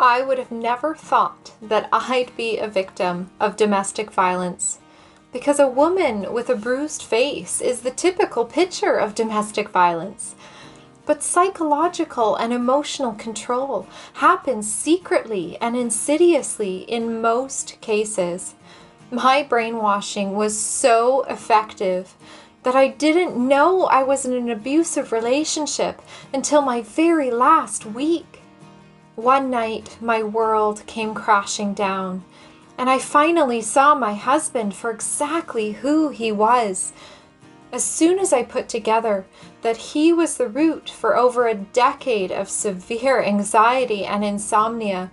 I would have never thought that I'd be a victim of domestic violence, because a woman with a bruised face is the typical picture of domestic violence. But psychological and emotional control happens secretly and insidiously in most cases. My brainwashing was so effective that I didn't know I was in an abusive relationship until my very last week. One night, my world came crashing down, and I finally saw my husband for exactly who he was. As soon as I put together that he was the root for over a decade of severe anxiety and insomnia,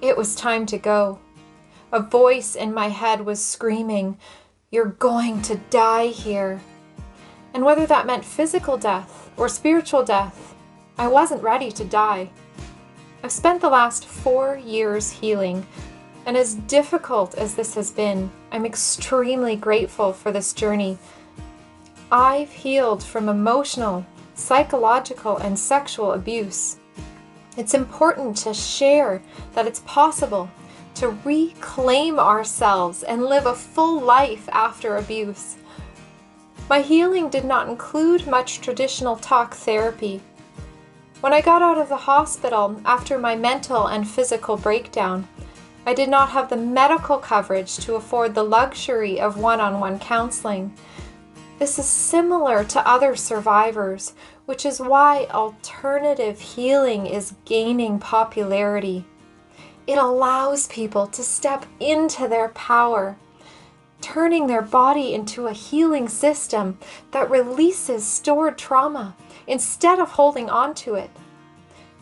it was time to go. A voice in my head was screaming, "You're going to die here." And whether that meant physical death or spiritual death, I wasn't ready to die. I've spent the last 4 years healing, and as difficult as this has been, I'm extremely grateful for this journey. I've healed from emotional, psychological, and sexual abuse. It's important to share that it's possible to reclaim ourselves and live a full life after abuse. My healing did not include much traditional talk therapy. When I got out of the hospital after my mental and physical breakdown, I did not have the medical coverage to afford the luxury of one-on-one counseling. This is similar to other survivors, which is why alternative healing is gaining popularity. It allows people to step into their power, turning their body into a healing system that releases stored trauma instead of holding on to it.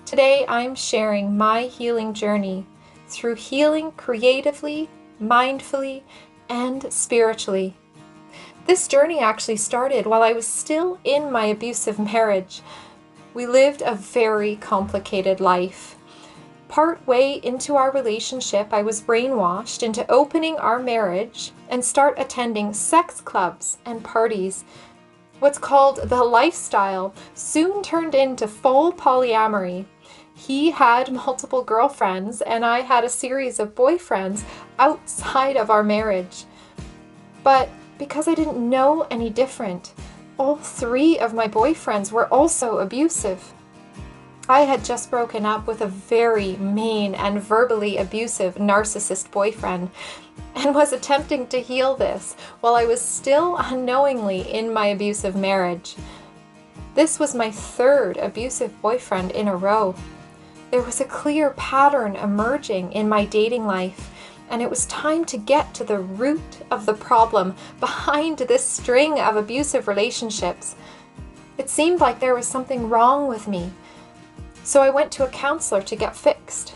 Today, I'm sharing my healing journey through healing creatively, mindfully, and spiritually. This journey actually started while I was still in my abusive marriage. We lived a very complicated life. Partway into our relationship, I was brainwashed into opening our marriage and start attending sex clubs and parties. What's called the lifestyle soon turned into full polyamory. He had multiple girlfriends, and I had a series of boyfriends outside of our marriage. But because I didn't know any different, all 3 of my boyfriends were also abusive. I had just broken up with a very mean and verbally abusive narcissist boyfriend and was attempting to heal this while I was still unknowingly in my abusive marriage. This was my 3rd abusive boyfriend in a row. There was a clear pattern emerging in my dating life, and it was time to get to the root of the problem behind this string of abusive relationships. It seemed like there was something wrong with me, so I went to a counselor to get fixed.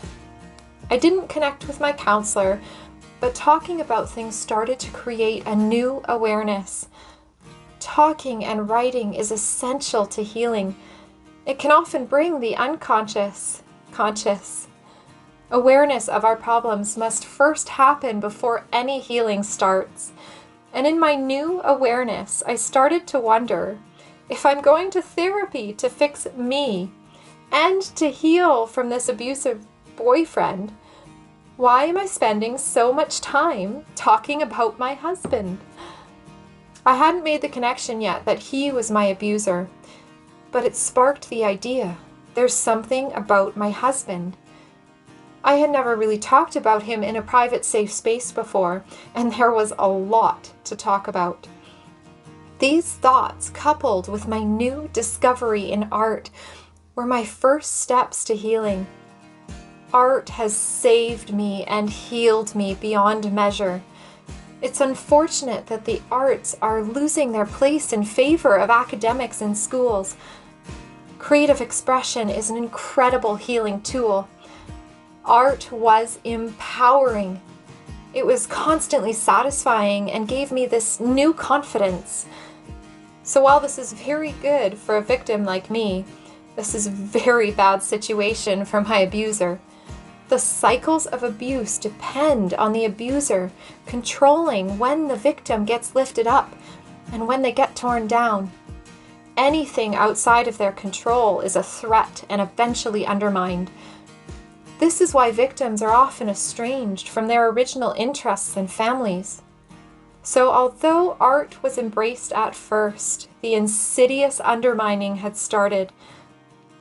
I didn't connect with my counselor, but talking about things started to create a new awareness. Talking and writing is essential to healing. It can often bring the unconscious conscious. Awareness of our problems must first happen before any healing starts. And in my new awareness, I started to wonder, if I'm going to therapy to fix me and to heal from this abusive boyfriend, why am I spending so much time talking about my husband? I hadn't made the connection yet that he was my abuser, but it sparked the idea. There's something about my husband. I had never really talked about him in a private, safe space before, and there was a lot to talk about. These thoughts, coupled with my new discovery in art, were my first steps to healing. Art has saved me and healed me beyond measure. It's unfortunate that the arts are losing their place in favor of academics in schools. Creative expression is an incredible healing tool. Art was empowering. It was constantly satisfying and gave me this new confidence. So while this is very good for a victim like me, this is a very bad situation for my abuser. The cycles of abuse depend on the abuser controlling when the victim gets lifted up and when they get torn down. Anything outside of their control is a threat and eventually undermined. This is why victims are often estranged from their original interests and families. So although art was embraced at first, the insidious undermining had started.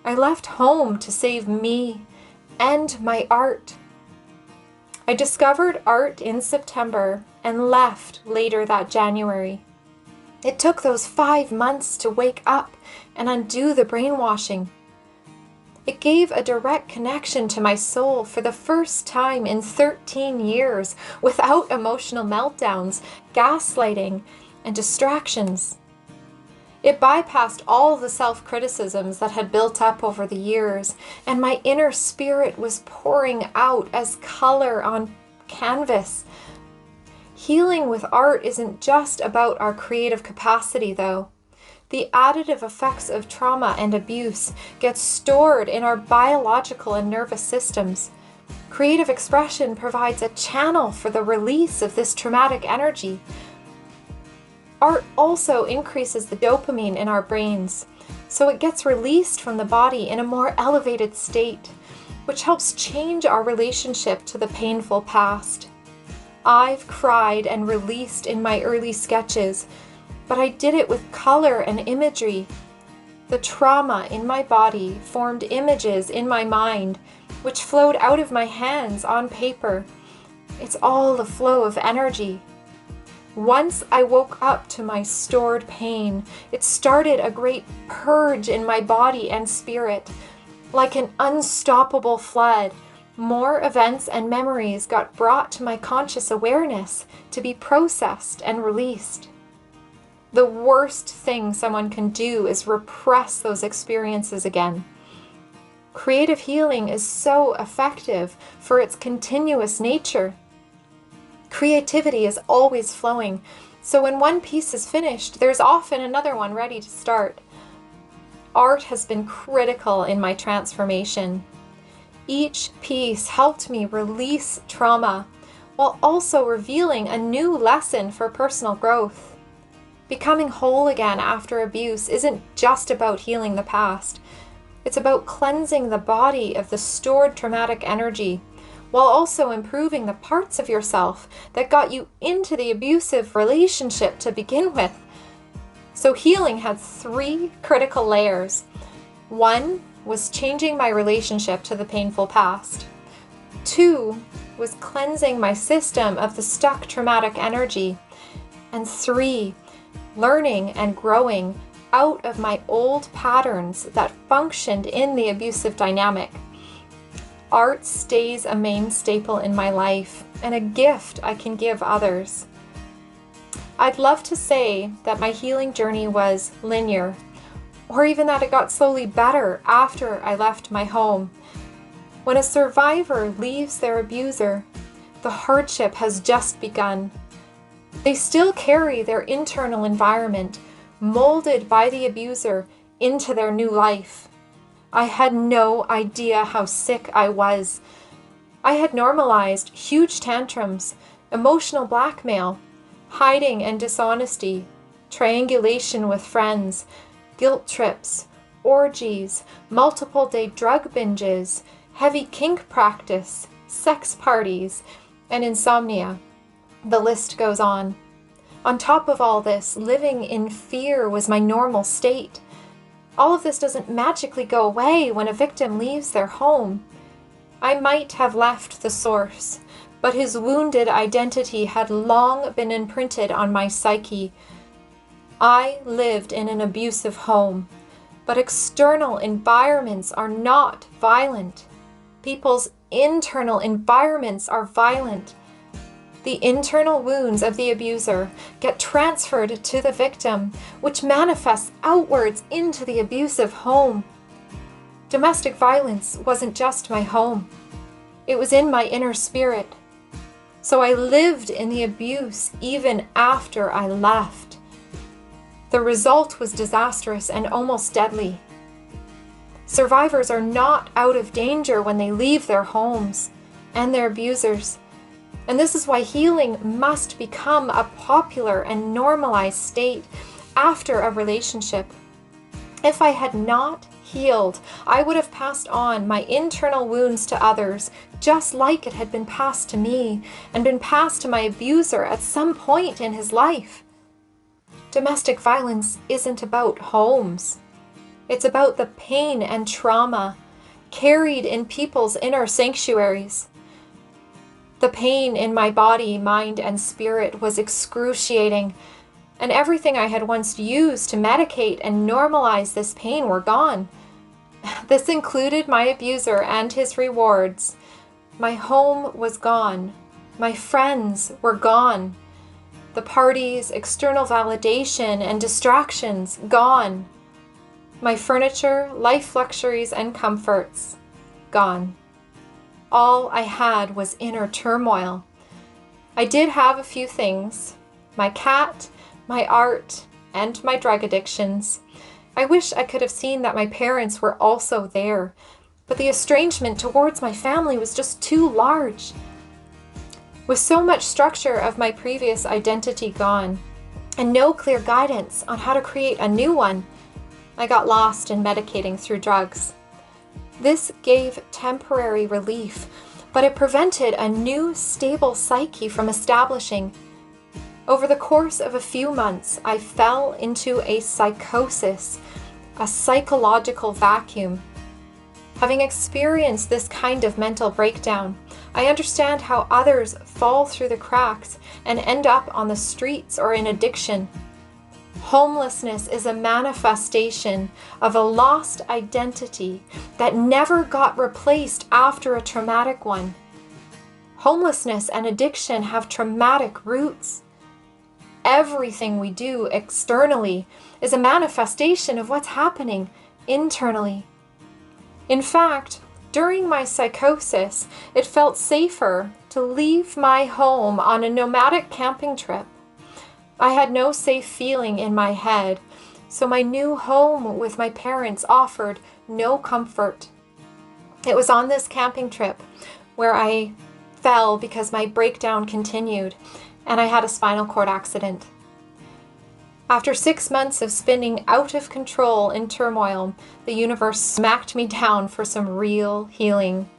I left home to save me and my art. I discovered art in September and left later that January. It took those 5 months to wake up and undo the brainwashing. It gave a direct connection to my soul for the first time in 13 years without emotional meltdowns, gaslighting, and distractions. It bypassed all the self-criticisms that had built up over the years, and my inner spirit was pouring out as color on canvas. Healing with art isn't just about our creative capacity, though. The additive effects of trauma and abuse get stored in our biological and nervous systems. Creative expression provides a channel for the release of this traumatic energy. Art also increases the dopamine in our brains, so it gets released from the body in a more elevated state, which helps change our relationship to the painful past. I've cried and released in my early sketches, but I did it with color and imagery. The trauma in my body formed images in my mind, which flowed out of my hands on paper. It's all the flow of energy. Once I woke up to my stored pain, it started a great purge in my body and spirit. Like an unstoppable flood, more events and memories got brought to my conscious awareness to be processed and released. The worst thing someone can do is repress those experiences again. Creative healing is so effective for its continuous nature. Creativity is always flowing, so when one piece is finished, there's often another one ready to start. Art has been critical in my transformation. Each piece helped me release trauma, while also revealing a new lesson for personal growth. Becoming whole again after abuse isn't just about healing the past. It's about cleansing the body of the stored traumatic energy, while also improving the parts of yourself that got you into the abusive relationship to begin with. So healing had 3 critical layers. 1 was changing my relationship to the painful past. 2 was cleansing my system of the stuck traumatic energy. And 3, learning and growing out of my old patterns that functioned in the abusive dynamic. Art stays a main staple in my life and a gift I can give others. I'd love to say that my healing journey was linear, or even that it got slowly better after I left my home. When a survivor leaves their abuser, the hardship has just begun. They still carry their internal environment, molded by the abuser, into their new life. I had no idea how sick I was. I had normalized huge tantrums, emotional blackmail, hiding and dishonesty, triangulation with friends, guilt trips, orgies, multiple-day drug binges, heavy kink practice, sex parties, and insomnia. The list goes on. On top of all this, living in fear was my normal state. All of this doesn't magically go away when a victim leaves their home. I might have left the source, but his wounded identity had long been imprinted on my psyche. I lived in an abusive home, but external environments are not violent. People's internal environments are violent. The internal wounds of the abuser get transferred to the victim, which manifests outwards into the abusive home. Domestic violence wasn't just my home. It was in my inner spirit. So I lived in the abuse even after I left. The result was disastrous and almost deadly. Survivors are not out of danger when they leave their homes and their abusers. And this is why healing must become a popular and normalized state after a relationship. If I had not healed, I would have passed on my internal wounds to others, just like it had been passed to me and been passed to my abuser at some point in his life. Domestic violence isn't about homes. It's about the pain and trauma carried in people's inner sanctuaries. The pain in my body, mind, and spirit was excruciating, and everything I had once used to medicate and normalize this pain were gone. This included my abuser and his rewards. My home was gone. My friends were gone. The parties, external validation, and distractions gone. My furniture, life luxuries, and comforts gone. All I had was inner turmoil. I did have a few things: my cat, my art, and my drug addictions. I wish I could have seen that my parents were also there, but the estrangement towards my family was just too large. With so much structure of my previous identity gone, and no clear guidance on how to create a new one, I got lost in medicating through drugs. This gave temporary relief, but it prevented a new, stable psyche from establishing. Over the course of a few months, I fell into a psychosis, a psychological vacuum. Having experienced this kind of mental breakdown, I understand how others fall through the cracks and end up on the streets or in addiction. Homelessness is a manifestation of a lost identity that never got replaced after a traumatic one. Homelessness and addiction have traumatic roots. Everything we do externally is a manifestation of what's happening internally. In fact, during my psychosis, it felt safer to leave my home on a nomadic camping trip. I had no safe feeling in my head, so my new home with my parents offered no comfort. It was on this camping trip where I fell because my breakdown continued, and I had a spinal cord accident. After 6 months of spinning out of control in turmoil, the universe smacked me down for some real healing.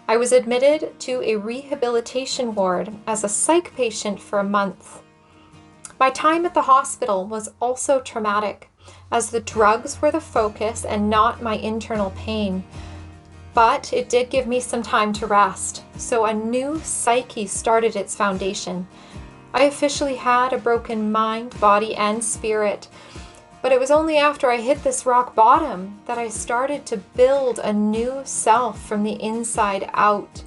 I was admitted to a rehabilitation ward as a psych patient for a month. My time at the hospital was also traumatic, as the drugs were the focus and not my internal pain. But it did give me some time to rest, so a new psyche started its foundation. I officially had a broken mind, body, and spirit, but it was only after I hit this rock bottom that I started to build a new self from the inside out.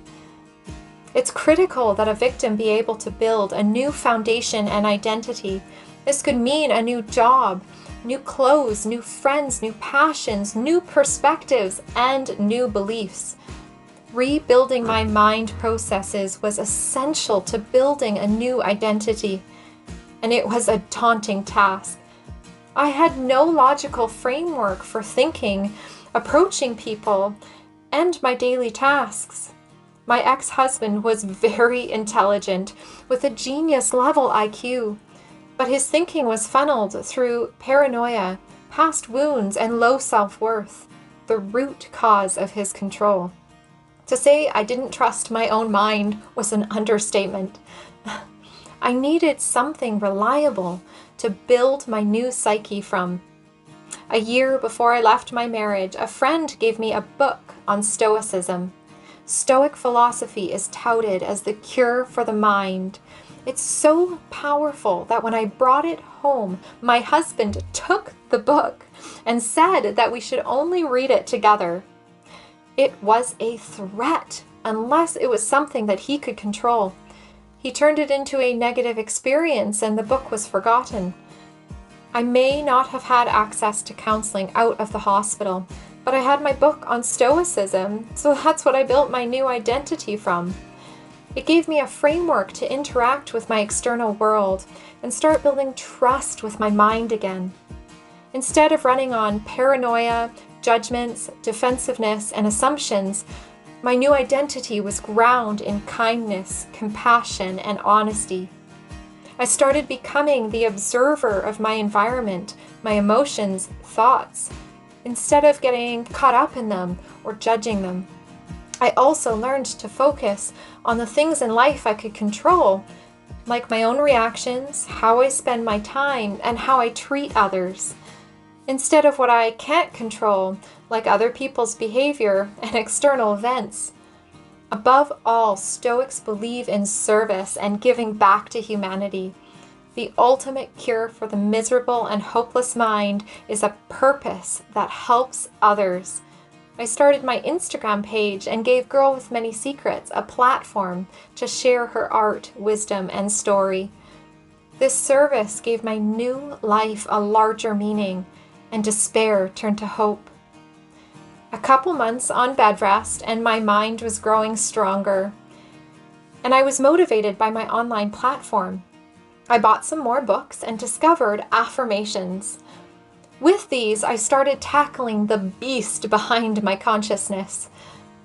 It's critical that a victim be able to build a new foundation and identity. This could mean a new job, new clothes, new friends, new passions, new perspectives, and new beliefs. Rebuilding my mind processes was essential to building a new identity, and it was a daunting task. I had no logical framework for thinking, approaching people, and my daily tasks. My ex-husband was very intelligent, with a genius-level IQ, but his thinking was funneled through paranoia, past wounds, and low self-worth, the root cause of his control. To say I didn't trust my own mind was an understatement. I needed something reliable to build my new psyche from. A year before I left my marriage, a friend gave me a book on Stoicism. Stoic philosophy is touted as the cure for the mind. It's so powerful that when I brought it home, my husband took the book and said that we should only read it together. It was a threat, unless it was something that he could control. He turned it into a negative experience and the book was forgotten. I may not have had access to counseling out of the hospital, but I had my book on Stoicism, so that's what I built my new identity from. It gave me a framework to interact with my external world and start building trust with my mind again. Instead of running on paranoia, judgments, defensiveness, and assumptions, my new identity was grounded in kindness, compassion, and honesty. I started becoming the observer of my environment, my emotions, thoughts. instead of getting caught up in them or judging them. I also learned to focus on the things in life I could control, like my own reactions, how I spend my time, and how I treat others, instead of what I can't control, like other people's behavior and external events. Above all, Stoics believe in service and giving back to humanity. The ultimate cure for the miserable and hopeless mind is a purpose that helps others. I started my Instagram page and gave Girl with Many Secrets a platform to share her art, wisdom, and story. This service gave my new life a larger meaning, and despair turned to hope. A couple months on bed rest, and my mind was growing stronger. And I was motivated by my online platform. I bought some more books and discovered affirmations. With these, I started tackling the beast behind my consciousness,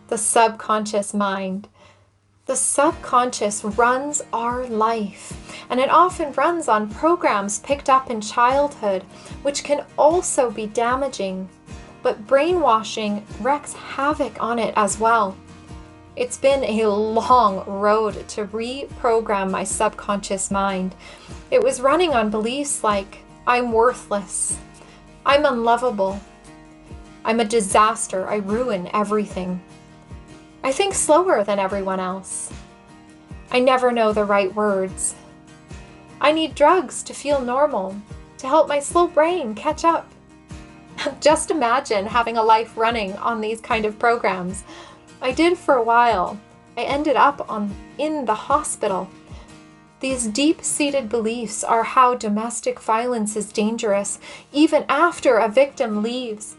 the subconscious mind. The subconscious runs our life, and it often runs on programs picked up in childhood, which can also be damaging. But brainwashing wreaks havoc on it as well. It's been a long road to reprogram my subconscious mind. It was running on beliefs like, I'm worthless, I'm unlovable, I'm a disaster, I ruin everything. I think slower than everyone else. I never know the right words. I need drugs to feel normal, to help my slow brain catch up. Just imagine having a life running on these kind of programs. I did for a while. I ended up in the hospital. These deep-seated beliefs are how domestic violence is dangerous, even after a victim leaves.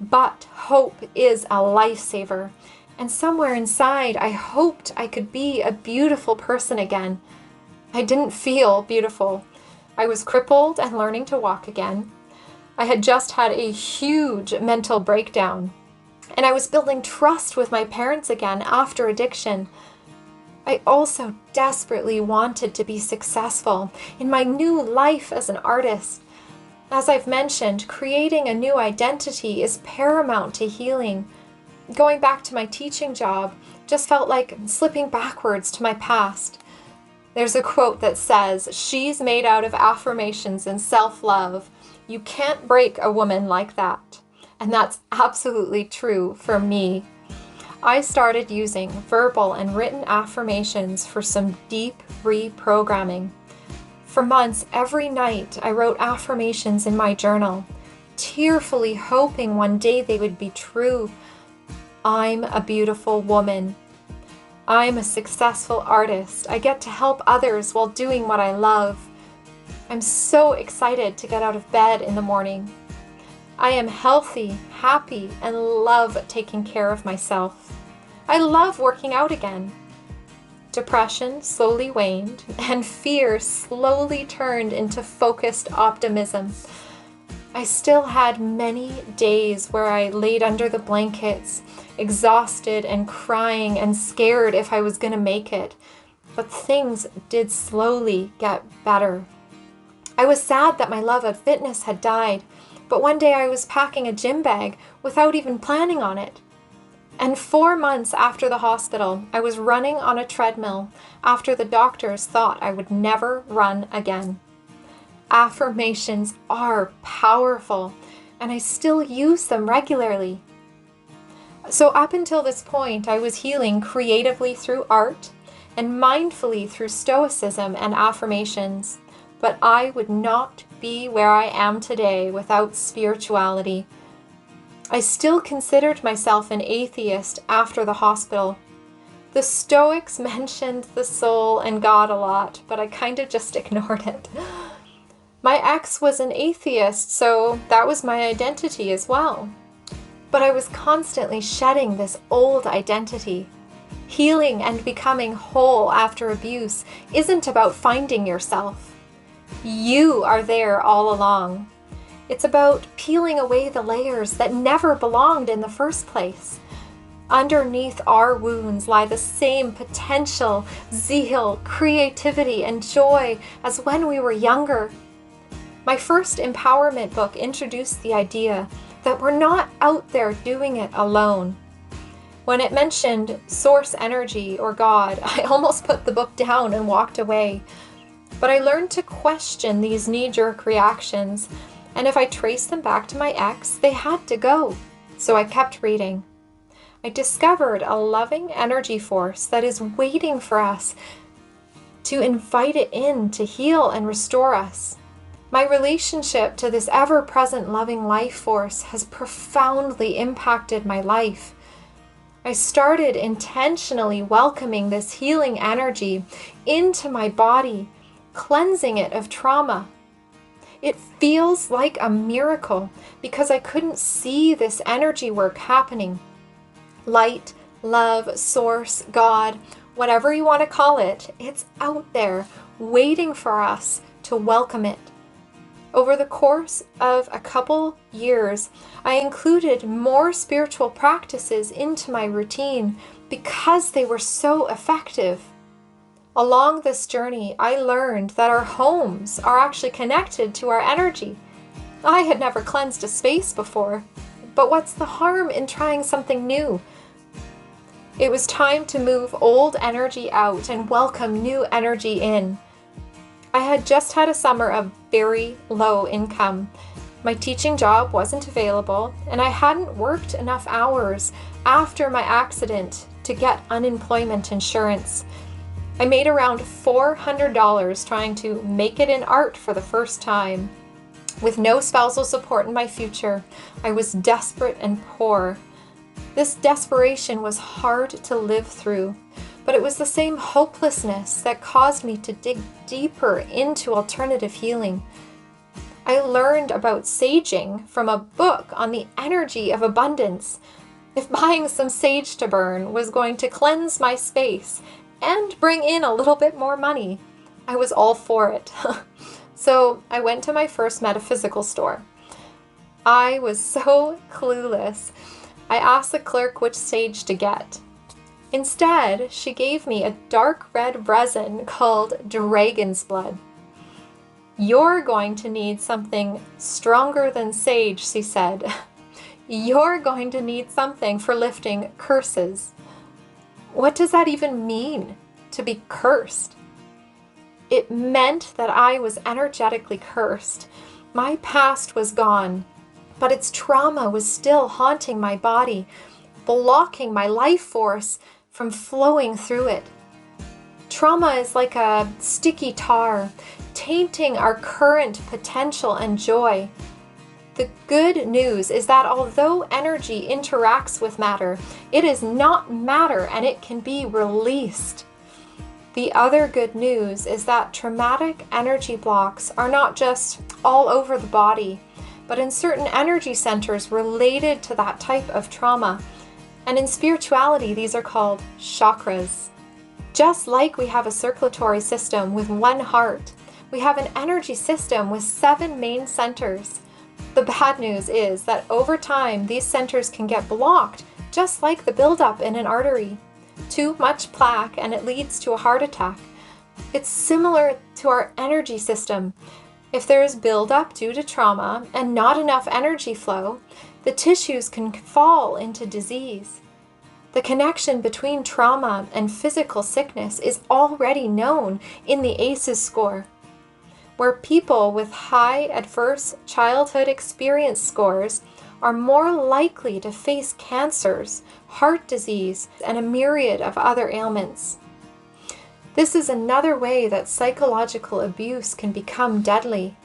But hope is a lifesaver. And somewhere inside, I hoped I could be a beautiful person again. I didn't feel beautiful. I was crippled and learning to walk again. I had just had a huge mental breakdown, and I was building trust with my parents again after addiction. I also desperately wanted to be successful in my new life as an artist. As I've mentioned, creating a new identity is paramount to healing. Going back to my teaching job just felt like slipping backwards to my past. There's a quote that says, "She's made out of affirmations and self-love. You can't break a woman like that." And that's absolutely true for me. I started using verbal and written affirmations for some deep reprogramming. For months, every night, I wrote affirmations in my journal, tearfully hoping one day they would be true. I'm a beautiful woman. I'm a successful artist. I get to help others while doing what I love. I'm so excited to get out of bed in the morning. I am healthy, happy, and love taking care of myself. I love working out again. Depression slowly waned, and fear slowly turned into focused optimism. I still had many days where I laid under the blankets, exhausted and crying and scared if I was going to make it. But things did slowly get better. I was sad that my love of fitness had died, but one day I was packing a gym bag without even planning on it. And 4 months after the hospital, I was running on a treadmill after the doctors thought I would never run again. Affirmations are powerful, and I still use them regularly. So up until this point, I was healing creatively through art and mindfully through Stoicism and affirmations. But I would not be where I am today without spirituality. I still considered myself an atheist after the hospital. The Stoics mentioned the soul and God a lot, but I kind of just ignored it. My ex was an atheist, so that was my identity as well. But I was constantly shedding this old identity. Healing and becoming whole after abuse isn't about finding yourself. You are there all along. It's about peeling away the layers that never belonged in the first place. Underneath our wounds lie the same potential, zeal, creativity, and joy as when we were younger. My first empowerment book introduced the idea that we're not out there doing it alone. When it mentioned source energy or God, I almost put the book down and walked away. But I learned to question these knee-jerk reactions, and if I traced them back to my ex, they had to go. So I kept reading. I discovered a loving energy force that is waiting for us to invite it in to heal and restore us. My relationship to this ever-present loving life force has profoundly impacted my life. I started intentionally welcoming this healing energy into my body, cleansing it of trauma. It feels like a miracle because I couldn't see this energy work happening. Light, love, source, God, whatever you want to call it, it's out there waiting for us to welcome it. Over the course of a couple years, I included more spiritual practices into my routine because they were so effective. Along this journey, I learned that our homes are actually connected to our energy. I had never cleansed a space before, but what's the harm in trying something new? It was time to move old energy out and welcome new energy in. I had just had a summer of very low income. My teaching job wasn't available, and I hadn't worked enough hours after my accident to get unemployment insurance. I made around $400 trying to make it in art for the first time. With no spousal support in my future, I was desperate and poor. This desperation was hard to live through, but it was the same hopelessness that caused me to dig deeper into alternative healing. I learned about saging from a book on the energy of abundance. If buying some sage to burn was going to cleanse my space and bring in a little bit more money, I was all for it. So I went to my first metaphysical store. I was so clueless. I asked the clerk which sage to get. Instead, she gave me a dark red resin called dragon's blood. "You're going to need something stronger than sage," she said. "You're going to need something for lifting curses." What does that even mean, to be cursed? It meant that I was energetically cursed. My past was gone, but its trauma was still haunting my body, blocking my life force from flowing through it. Trauma is like a sticky tar, tainting our current potential and joy. The good news is that although energy interacts with matter, it is not matter and it can be released. The other good news is that traumatic energy blocks are not just all over the body, but in certain energy centers related to that type of trauma. And in spirituality, these are called chakras. Just like we have a circulatory system with one heart, we have an energy system with 7 main centers. The bad news is that over time, these centers can get blocked, just like the buildup in an artery. Too much plaque and it leads to a heart attack. It's similar to our energy system. If there is buildup due to trauma and not enough energy flow, the tissues can fall into disease. The connection between trauma and physical sickness is already known in the ACEs score, where people with high adverse childhood experience scores are more likely to face cancers, heart disease, and a myriad of other ailments. This is another way that psychological abuse can become deadly.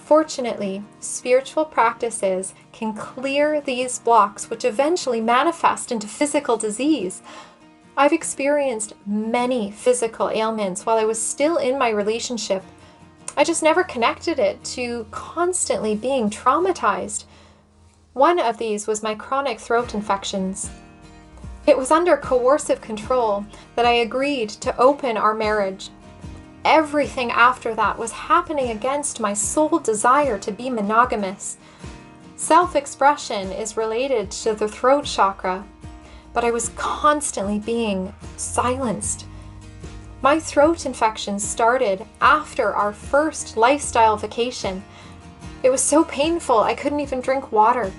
Fortunately, spiritual practices can clear these blocks, which eventually manifest into physical disease. I've experienced many physical ailments while I was still in my relationship. I just never connected it to constantly being traumatized. One of these was my chronic throat infections. It was under coercive control that I agreed to open our marriage. Everything after that was happening against my sole desire to be monogamous. Self-expression is related to the throat chakra, but I was constantly being silenced. My throat infection started after our first lifestyle vacation. It was so painful I couldn't even drink water.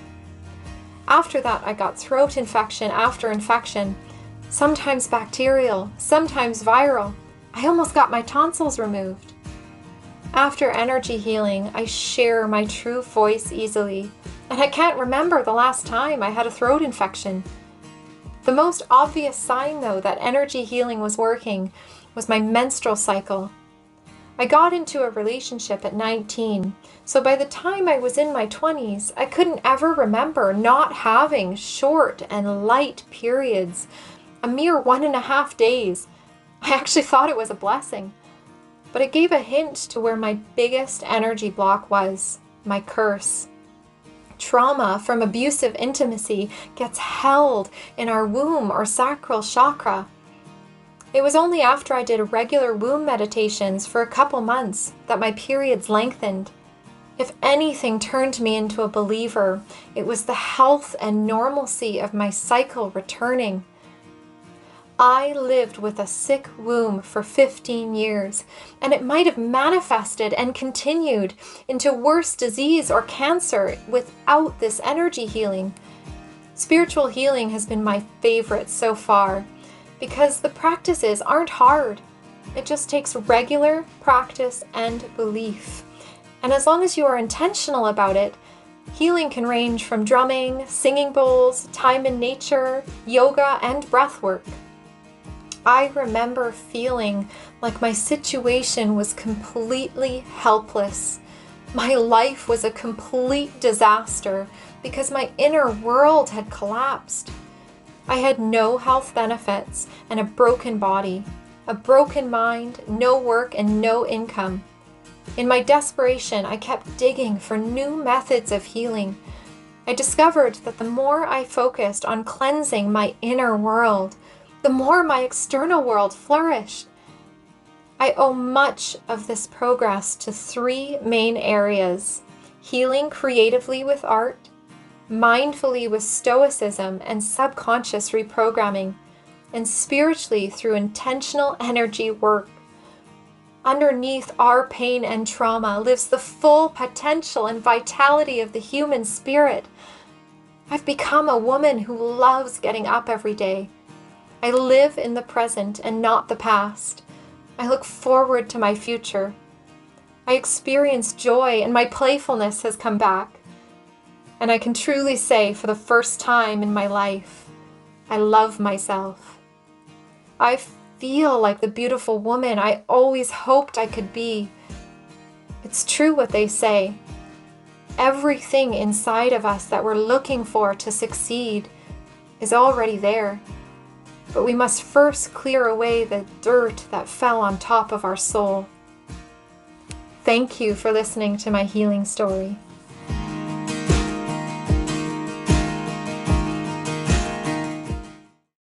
After that, I got throat infection after infection, sometimes bacterial, sometimes viral. I almost got my tonsils removed. After energy healing, I share my true voice easily, and I can't remember the last time I had a throat infection. The most obvious sign, though, that energy healing was working was my menstrual cycle. I got into a relationship at 19, so by the time I was in my 20s, I couldn't ever remember not having short and light periods, a mere 1.5 days. I actually thought it was a blessing, but it gave a hint to where my biggest energy block was, my curse. Trauma from abusive intimacy gets held in our womb or sacral chakra. It was only after I did regular womb meditations for a couple months that my periods lengthened. If anything turned me into a believer, it was the health and normalcy of my cycle returning. I lived with a sick womb for 15 years, and it might have manifested and continued into worse disease or cancer without this energy healing. Spiritual healing has been my favorite so far, because the practices aren't hard. It just takes regular practice and belief. And as long as you are intentional about it, healing can range from drumming, singing bowls, time in nature, yoga, and breath work. I remember feeling like my situation was completely helpless. My life was a complete disaster because my inner world had collapsed. I had no health benefits and a broken body, a broken mind, no work, and no income. In my desperation, I kept digging for new methods of healing. I discovered that the more I focused on cleansing my inner world, the more my external world flourished. I owe much of this progress to 3 main areas: healing creatively with art, mindfully with Stoicism and subconscious reprogramming, and spiritually through intentional energy work. Underneath our pain and trauma lives the full potential and vitality of the human spirit. I've become a woman who loves getting up every day. I live in the present and not the past. I look forward to my future. I experience joy, and my playfulness has come back. And I can truly say, for the first time in my life, I love myself. I feel like the beautiful woman I always hoped I could be. It's true what they say. Everything inside of us that we're looking for to succeed is already there. But we must first clear away the dirt that fell on top of our soul. Thank you for listening to my healing story.